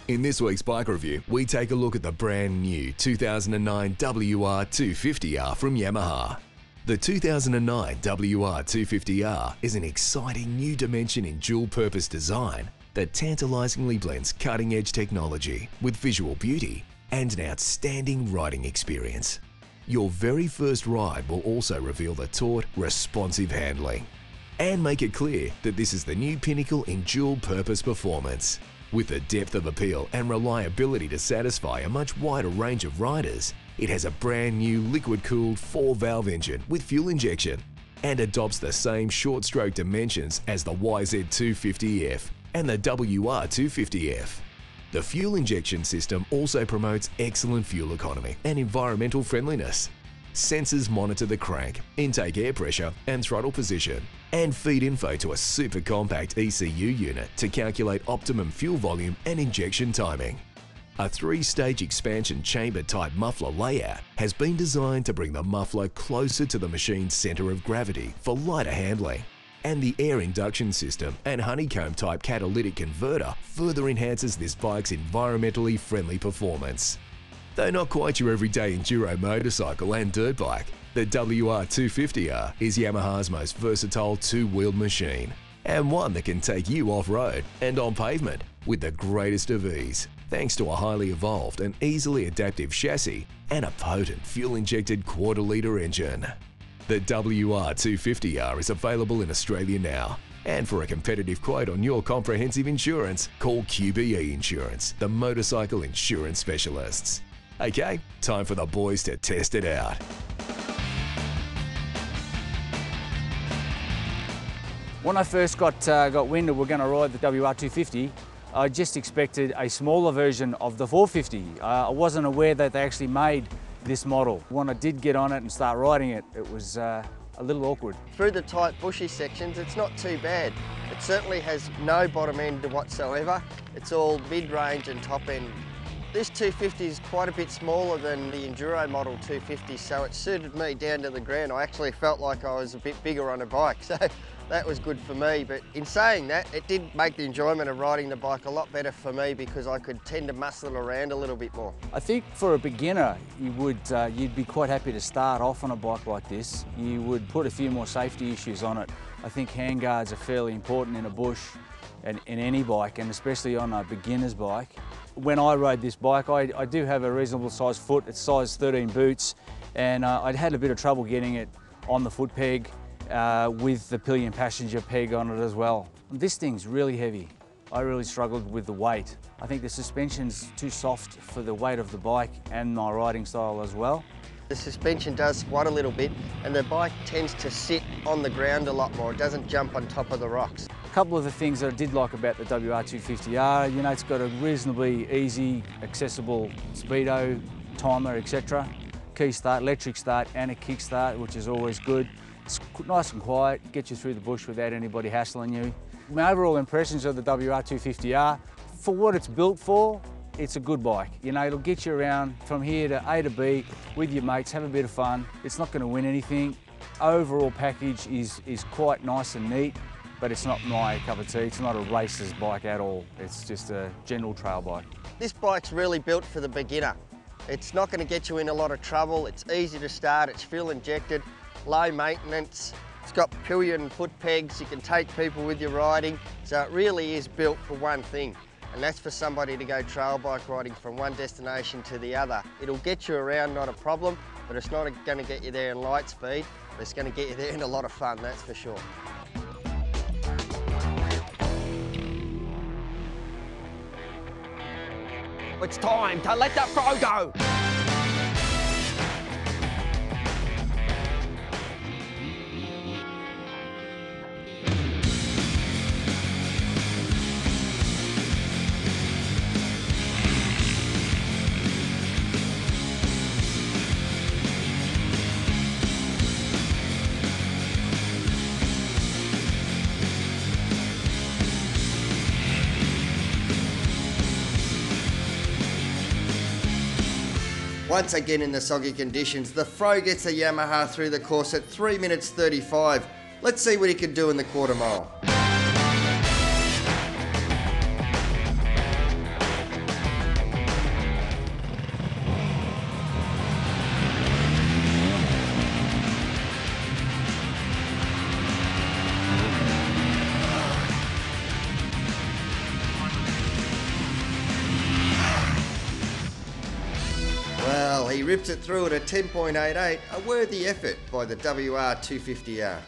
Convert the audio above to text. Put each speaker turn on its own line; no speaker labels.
In this week's bike review, we take a look at the brand new 2009 WR250R from Yamaha. The 2009 WR250R is an exciting new dimension in dual-purpose design that tantalizingly blends cutting-edge technology with visual beauty and an outstanding riding experience. Your very first ride will also reveal the taut, responsive handling and make it clear that this is the new pinnacle in dual-purpose performance. With the depth of appeal and reliability to satisfy a much wider range of riders, it has a brand new liquid-cooled 4-valve engine with fuel injection and adopts the same short-stroke dimensions as the YZ250F and the WR250F. The fuel injection system also promotes excellent fuel economy and environmental friendliness. Sensors monitor the crank, intake air pressure and throttle position, and feed info to a super compact ECU unit to calculate optimum fuel volume and injection timing. A 3-stage expansion chamber-type muffler layout has been designed to bring the muffler closer to the machine's centre of gravity for lighter handling. And the air induction system and honeycomb-type catalytic converter further enhances this bike's environmentally friendly performance. Though not quite your everyday enduro motorcycle and dirt bike, the WR250R is Yamaha's most versatile two-wheeled machine, and one that can take you off-road and on pavement with the greatest of ease, thanks to a highly evolved and easily adaptive chassis and a potent fuel-injected quarter-litre engine. The WR250R is available in Australia now, and for a competitive quote on your comprehensive insurance, call QBE Insurance, the motorcycle insurance specialists. Okay, time for the boys to test it out.
When I first got wind that we're going to ride the WR250, I just expected a smaller version of the 450. I wasn't aware that they actually made this model. When I did get on it and start riding it, it was a little awkward.
Through the tight bushy sections, it's not too bad. It certainly has no bottom end whatsoever. It's all mid-range and top end. This 250 is quite a bit smaller than the Enduro model 250, so it suited me down to the ground. I actually felt like I was a bit bigger on a bike, so that was good for me. But in saying that, it did make the enjoyment of riding the bike a lot better for me because I could tend to muscle around a little bit more.
I think for a beginner, you'd be quite happy to start off on a bike like this. You would put a few more safety issues on it. I think handguards are fairly important in a bush and in any bike, and especially on a beginner's bike. When I rode this bike, I do have a reasonable size foot. It's size 13 boots, and I'd had a bit of trouble getting it on the foot peg with the pillion passenger peg on it as well. This thing's really heavy. I really struggled with the weight. I think the suspension's too soft for the weight of the bike and my riding style as well.
The suspension does squat a little bit, and the bike tends to sit on the ground a lot more. It doesn't jump on top of the rocks.
A couple of the things that I did like about the WR250R, you know, it's got a reasonably easy, accessible speedo, timer, etc. Key start, electric start and a kick start, which is always good. It's nice and quiet, get you through the bush without anybody hassling you. My overall impressions of the WR250R, for what it's built for, it's a good bike. You know, it'll get you around from here to A to B with your mates, have a bit of fun. It's not going to win anything. Overall package is quite nice and neat, but it's not my cup of tea. It's not a racer's bike at all. It's just a general trail bike.
This bike's really built for the beginner. It's not going to get you in a lot of trouble. It's easy to start, it's fuel injected, low maintenance. It's got pillion foot pegs, you can take people with your riding. So it really is built for one thing, and that's for somebody to go trail bike riding from one destination to the other. It'll get you around, not a problem, but it's not going to get you there in light speed. It's going to get you there in a lot of fun, that's for sure.
It's time to let the pro go!
Once again in the soggy conditions, the Fro gets a Yamaha through the course at 3 minutes 35. Let's see what he can do in the quarter mile. he rips it through at a 10.88, a worthy effort by the WR250R.